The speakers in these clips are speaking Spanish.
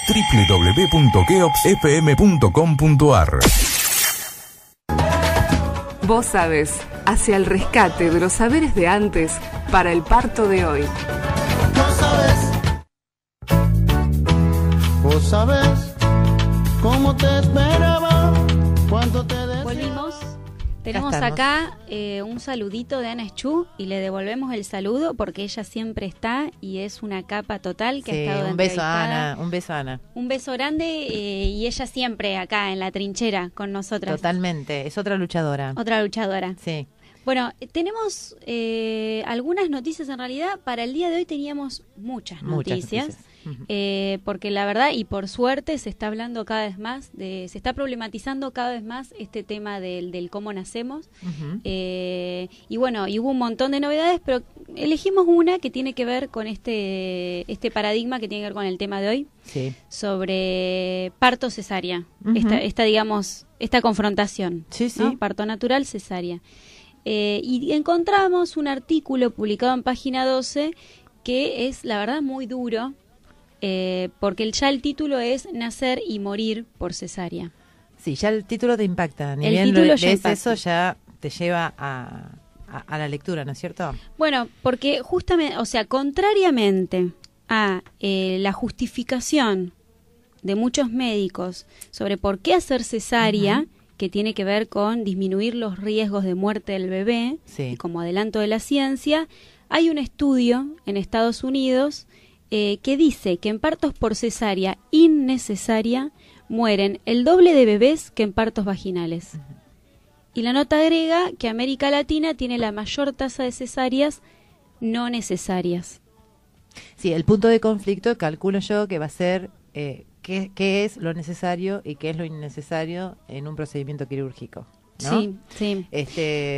www.keopsfm.com.ar. Vos sabés, hacia el rescate de los saberes de antes para el parto de hoy. Vos sabés cómo te esperaba, cuánto te deseaba. Volvimos. Tenemos acá un saludito de Ana Eschu y le devolvemos el saludo porque ella siempre está y es una capa total que ha estado un beso a Ana, un beso a Ana. Un beso grande y ella siempre acá en la trinchera con nosotras. Totalmente, es otra luchadora. Otra luchadora. Sí. Bueno, tenemos algunas noticias en realidad. Para el día de hoy teníamos muchas noticias. Porque la verdad y por suerte se está hablando cada vez más, se está problematizando cada vez más este tema del cómo nacemos. Y bueno, y hubo un montón de novedades, pero elegimos una que tiene que ver con este paradigma que tiene que ver con el tema de hoy, sobre parto cesárea, esta confrontación, ¿no? Parto natural, cesárea. Y encontramos un artículo publicado en Página 12 que es, la verdad, muy duro, porque ya el título es Nacer y morir por cesárea. Sí, ya el título te impacta. Ni bien lees eso, ya te lleva a la lectura, ¿no es cierto? Bueno, porque justamente, o sea, contrariamente a la justificación de muchos médicos sobre por qué hacer cesárea, que tiene que ver con disminuir los riesgos de muerte del bebé, y como adelanto de la ciencia, hay un estudio en Estados Unidos que dice que en partos por cesárea innecesaria mueren el doble de bebés que en partos vaginales. Y la nota agrega que América Latina tiene la mayor tasa de cesáreas no necesarias. Sí, el punto de conflicto calculo yo que va a ser qué es lo necesario y qué es lo innecesario en un procedimiento quirúrgico, ¿no? Sí, sí.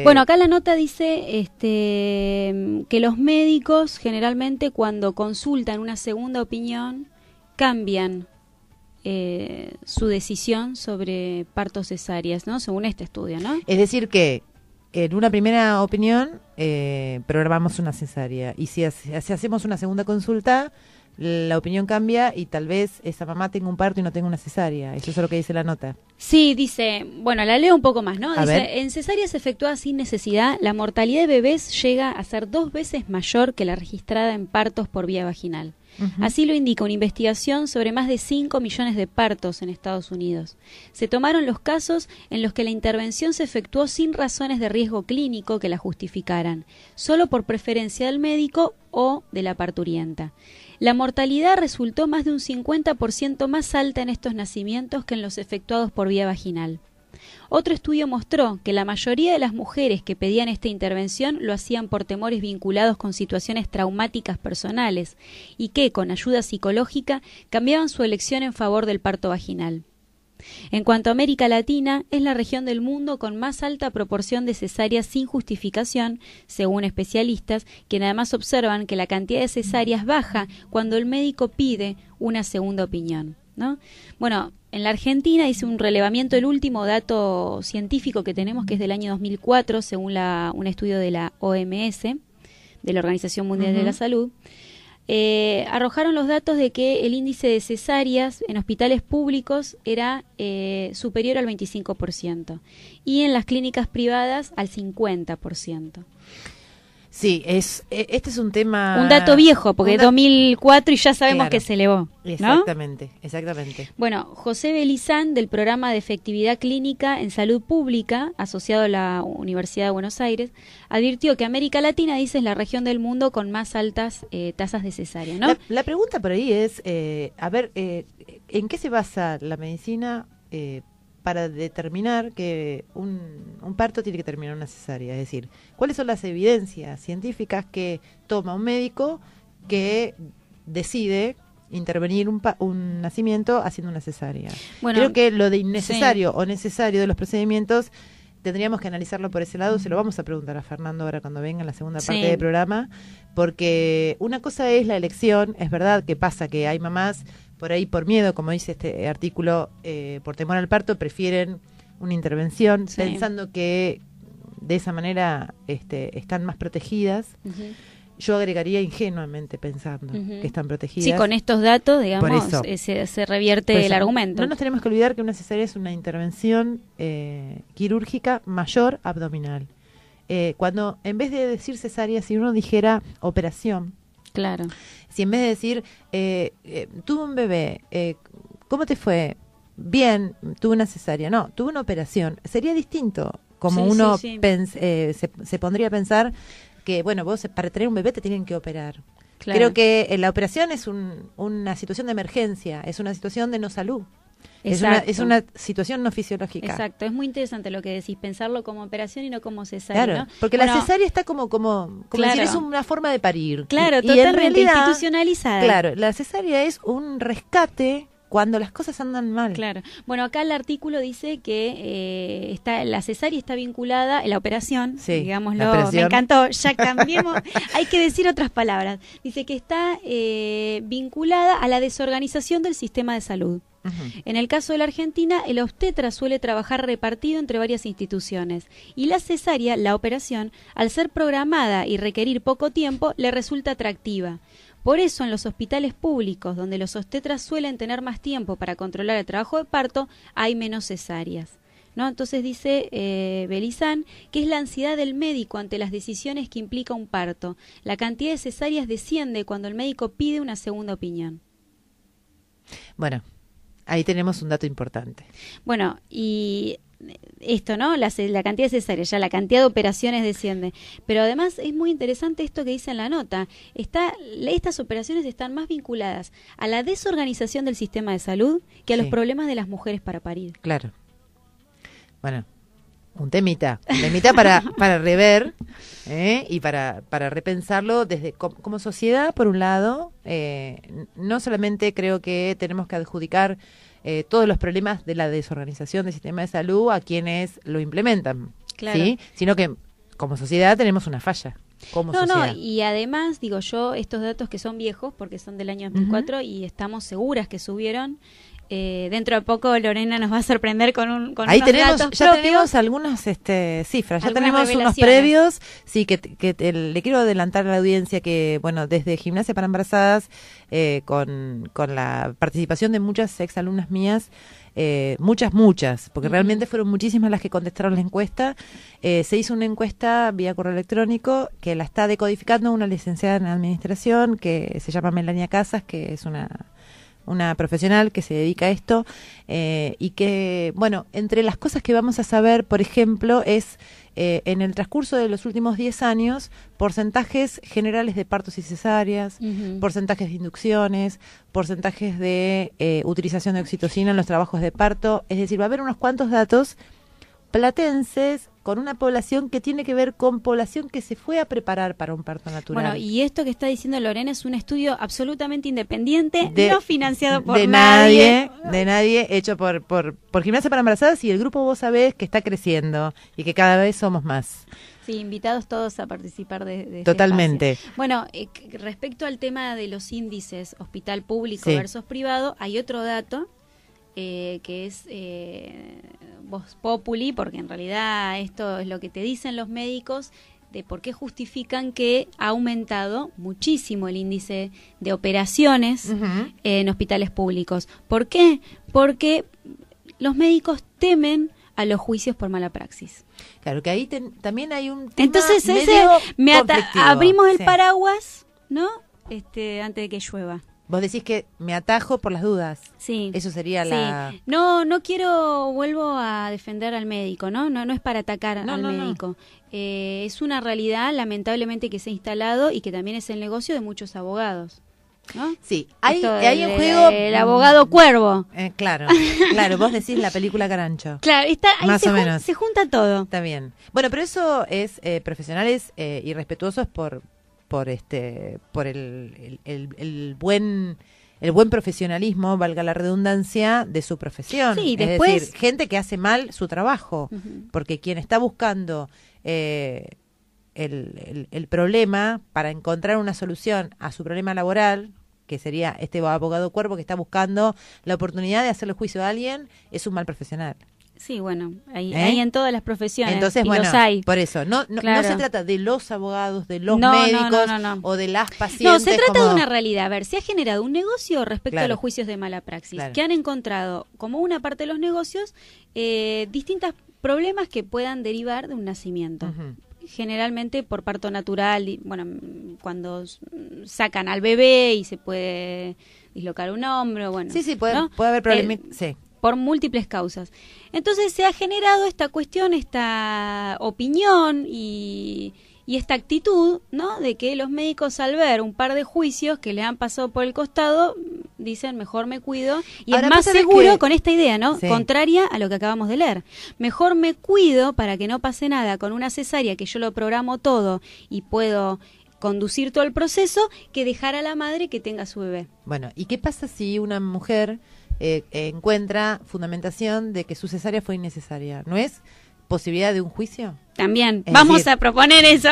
Bueno, acá la nota dice que los médicos generalmente cuando consultan una segunda opinión cambian su decisión sobre partos cesáreas, ¿no? Según este estudio, ¿no? Es decir que en una primera opinión programamos una cesárea y si hacemos una segunda consulta la opinión cambia y tal vez esa mamá tenga un parto y no tenga una cesárea. Eso es lo que dice la nota. Sí, dice, bueno, la leo un poco más, ¿no? Dice, en cesáreas efectuadas sin necesidad, la mortalidad de bebés llega a ser 2 veces mayor que la registrada en partos por vía vaginal. Así lo indica una investigación sobre más de 5 millones de partos en Estados Unidos. Se tomaron los casos en los que la intervención se efectuó sin razones de riesgo clínico que la justificaran, solo por preferencia del médico o de la parturienta. La mortalidad resultó más de un 50% más alta en estos nacimientos que en los efectuados por vía vaginal. Otro estudio mostró que la mayoría de las mujeres que pedían esta intervención lo hacían por temores vinculados con situaciones traumáticas personales y que, con ayuda psicológica, cambiaban su elección en favor del parto vaginal. En cuanto a América Latina, es la región del mundo con más alta proporción de cesáreas sin justificación, según especialistas, quienes además observan que la cantidad de cesáreas baja cuando el médico pide una segunda opinión, ¿no? Bueno, en la Argentina hice un relevamiento, el último dato científico que tenemos, que es del año 2004, según un estudio de la OMS, de la Organización Mundial de la Salud. Arrojaron los datos de que el índice de cesáreas en hospitales públicos era superior al 25% y en las clínicas privadas al 50%. Sí, este es un tema... Un dato viejo, porque es 2004 y ya sabemos que se elevó, ¿no? Exactamente, exactamente. Bueno, José Belizán, del Programa de Efectividad Clínica en Salud Pública, asociado a la Universidad de Buenos Aires, advirtió que América Latina, dice, es la región del mundo con más altas tasas de cesárea, ¿no? La pregunta por ahí es, ¿en qué se basa la medicina para determinar que un parto tiene que terminar una cesárea? Es decir, ¿cuáles son las evidencias científicas que toma un médico que decide intervenir un nacimiento haciendo una cesárea? Bueno, creo que lo de innecesario o necesario de los procedimientos tendríamos que analizarlo por ese lado. Se lo vamos a preguntar a Fernando ahora cuando venga en la segunda parte del programa, porque una cosa es la elección. Es verdad que pasa que hay mamás por ahí por miedo, como dice este artículo, por temor al parto, prefieren una intervención pensando que de esa manera están más protegidas. yo agregaría ingenuamente pensando que están protegidas. Sí, con estos datos, digamos, Por eso. se revierte el argumento. No nos tenemos que olvidar que una cesárea es una intervención quirúrgica mayor abdominal. Cuando en vez de decir cesárea, si uno dijera operación, claro. Si en vez de decir, tuve un bebé, ¿cómo te fue? Bien, tuve una cesárea. No, tuve una operación. Sería distinto como uno se pondría a pensar que, bueno, vos para tener un bebé te tienen que operar. Claro. Creo que la operación es una situación de emergencia, es una situación de no salud. Es una situación no fisiológica. Exacto, es muy interesante lo que decís, pensarlo como operación y no como cesárea. Claro, ¿no? porque la cesárea está como claro, decir, es una forma de parir. Claro, y totalmente en realidad, institucionalizada. Claro, la cesárea es un rescate cuando las cosas andan mal. Claro. Bueno, acá el artículo dice que la cesárea está vinculada, la operación, digámoslo, me encantó, ya cambiemos, hay que decir otras palabras. Dice que está vinculada a la desorganización del sistema de salud. En el caso de la Argentina, el obstetra suele trabajar repartido entre varias instituciones y la cesárea, la operación, al ser programada y requerir poco tiempo, le resulta atractiva. Por eso, en los hospitales públicos, donde los obstetras suelen tener más tiempo para controlar el trabajo de parto, hay menos cesáreas, ¿no? Entonces dice Belizán que es la ansiedad del médico ante las decisiones que implica un parto. La cantidad de cesáreas desciende cuando el médico pide una segunda opinión. Bueno, ahí tenemos un dato importante. Bueno, y esto, ¿no? La cantidad de cesáreas, ya la cantidad de operaciones desciende. Pero además es muy interesante esto que dice en la nota. Estas operaciones están más vinculadas a la desorganización del sistema de salud que a los problemas de las mujeres para parir. Claro. Bueno, un temita para rever y para repensarlo desde como sociedad, por un lado. No solamente creo que tenemos que adjudicar todos los problemas de la desorganización del sistema de salud a quienes lo implementan, claro. ¿sí? Sino que como sociedad tenemos una falla. No, y además, digo yo, estos datos que son viejos, porque son del año 2004 y estamos seguras que subieron. Dentro de poco Lorena nos va a sorprender con ahí unos tenemos, datos ya propios. tenemos algunas cifras, ya Algunas tenemos unos revelaciones. previos, sí, le quiero adelantar a la audiencia que, bueno, desde Gimnasia para Embarazadas, con la participación de muchas exalumnas mías, muchas, porque realmente fueron muchísimas las que contestaron la encuesta. Se hizo una encuesta vía correo electrónico que la está decodificando una licenciada en administración que se llama Melania Casas, que es una profesional que se dedica a esto, y que, bueno, entre las cosas que vamos a saber, por ejemplo, es en el transcurso de los últimos 10 años, porcentajes generales de partos y cesáreas, porcentajes de inducciones, porcentajes de utilización de oxitocina en los trabajos de parto, es decir, va a haber unos cuantos datos platenses con una población que tiene que ver con población que se fue a preparar para un parto natural. Bueno, y esto que está diciendo Lorena es un estudio absolutamente independiente, no financiado por nadie, hecho por Gimnasia para Embarazadas y el grupo Vos Sabés, que está creciendo y que cada vez somos más. Sí, invitados todos a participar de este Totalmente. espacio. Bueno, respecto al tema de los índices hospital público versus privado, hay otro dato que es Vox Populi, porque en realidad esto es lo que te dicen los médicos de por qué justifican que ha aumentado muchísimo el índice de operaciones en hospitales públicos. ¿Por qué? Porque los médicos temen a los juicios por mala praxis. Claro, que ahí también hay un tema. Entonces abrimos el paraguas, ¿no? Antes de que llueva. Vos decís que me atajo por las dudas. Sí. Eso sería la... No vuelvo a defender al médico, ¿no? No es para atacar al médico. Es una realidad, lamentablemente, que se ha instalado y que también es el negocio de muchos abogados, ¿no? Sí, hay en juego... El abogado cuervo. Claro, vos decís la película Carancho. Claro, ahí más o menos. Se junta todo. Está bien. Bueno, pero eso es profesionales y respetuosos por el buen profesionalismo, valga la redundancia, de su profesión. Sí, es decir, gente que hace mal su trabajo, porque quien está buscando el problema para encontrar una solución a su problema laboral, que sería este abogado cuervo que está buscando la oportunidad de hacerle juicio a alguien, es un mal profesional. Sí, bueno, hay en todas las profesiones. Entonces, y bueno, los hay. por eso, no Claro. se trata de los abogados, de los No, médicos no. o de las pacientes. No, se trata como... de una realidad. A ver, se ha generado un negocio respecto Claro. a los juicios de mala praxis, Claro. que han encontrado como una parte de los negocios distintos problemas que puedan derivar de un nacimiento. Ujú. Generalmente por parto natural, y, bueno, cuando sacan al bebé y se puede dislocar un hombro, bueno. Sí, puede ¿no? haber problemas. Sí. Por múltiples causas. Entonces se ha generado esta cuestión, esta opinión y esta actitud, ¿no? De que los médicos, al ver un par de juicios que le han pasado por el costado, dicen mejor me cuido, y Ahora, es más ¿vos sabés seguro que- con esta idea, ¿no? Sí. Contraria a lo que acabamos de leer. Mejor me cuido para que no pase nada con una cesárea, que yo lo programo todo y puedo conducir todo el proceso, que dejar a la madre que tenga su bebé. Bueno, ¿y qué pasa si una mujer encuentra fundamentación de que su cesárea fue innecesaria? ¿No es posibilidad de un juicio? También, Es vamos decir, a proponer eso.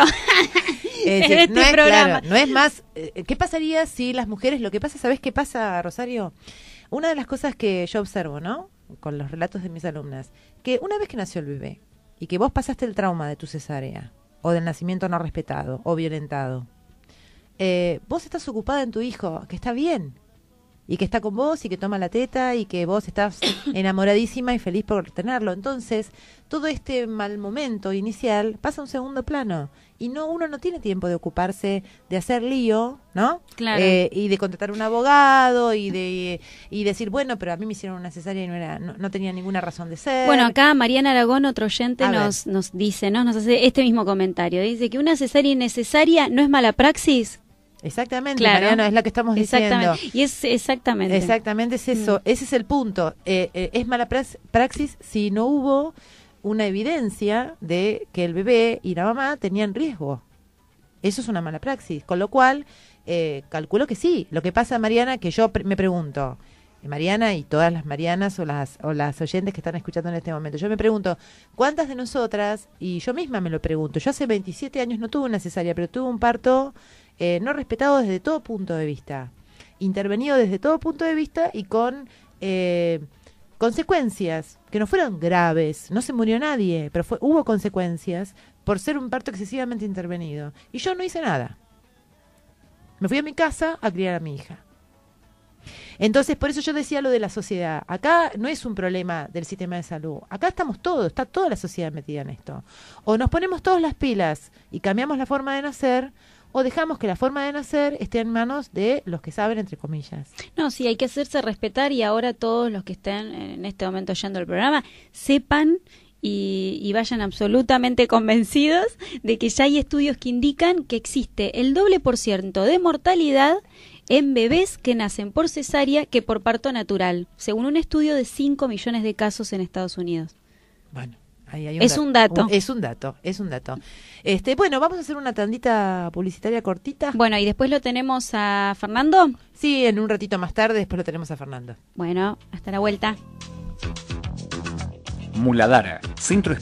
Es en decir, este no es, programa. claro, no es más. ¿Qué pasaría si las mujeres, lo que pasa, ¿sabes qué pasa, Rosario? Una de las cosas que yo observo, ¿no? Con los relatos de mis alumnas, que una vez que nació el bebé y que vos pasaste el trauma de tu cesárea o del nacimiento no respetado o violentado, vos estás ocupada en tu hijo, que está bien, y que está con vos y que toma la teta y que vos estás enamoradísima y feliz por tenerlo. Entonces, todo este mal momento inicial pasa a un segundo plano y uno no tiene tiempo de ocuparse de hacer lío, ¿no? Claro. Y de contratar un abogado y decir, bueno, pero a mí me hicieron una cesárea y no tenía ninguna razón de ser. Bueno, acá Mariana Aragón, otro oyente, A ver. nos dice, ¿no? Nos hace este mismo comentario. Dice que una cesárea innecesaria no es mala praxis. Exactamente, Claro. Mariano, es la que estamos diciendo. Exactamente. Y es exactamente. Exactamente es eso, ese es el punto. Es mala praxis si no hubo una evidencia de que el bebé y la mamá tenían riesgo. Eso es una mala praxis, con lo cual calculo que sí. Lo que pasa, Mariana, que yo me pregunto, Mariana y todas las Marianas o las oyentes que están escuchando en este momento, yo me pregunto, ¿cuántas de nosotras, y yo misma me lo pregunto, yo hace 27 años no tuve una cesárea, pero tuve un parto no respetado desde todo punto de vista, intervenido desde todo punto de vista y con consecuencias que no fueron graves, no se murió nadie, pero hubo consecuencias por ser un parto excesivamente intervenido. Y yo no hice nada. Me fui a mi casa a criar a mi hija. Entonces, por eso yo decía lo de la sociedad. Acá no es un problema del sistema de salud. Acá estamos todos, está toda la sociedad metida en esto. O nos ponemos todas las pilas y cambiamos la forma de nacer, o dejamos que la forma de nacer esté en manos de los que saben, entre comillas. No, sí, hay que hacerse respetar y ahora todos los que estén en este momento oyendo el programa sepan y vayan absolutamente convencidos de que ya hay estudios que indican que existe el % de mortalidad en bebés que nacen por cesárea que por parto natural, según un estudio de 5 millones de casos en Estados Unidos. Bueno, ahí hay un dato. Es un dato. Bueno, vamos a hacer una tandita publicitaria cortita. Bueno, y después lo tenemos a Fernando. Sí, en un ratito más tarde, después lo tenemos a Fernando. Bueno, hasta la vuelta. Muladara, centro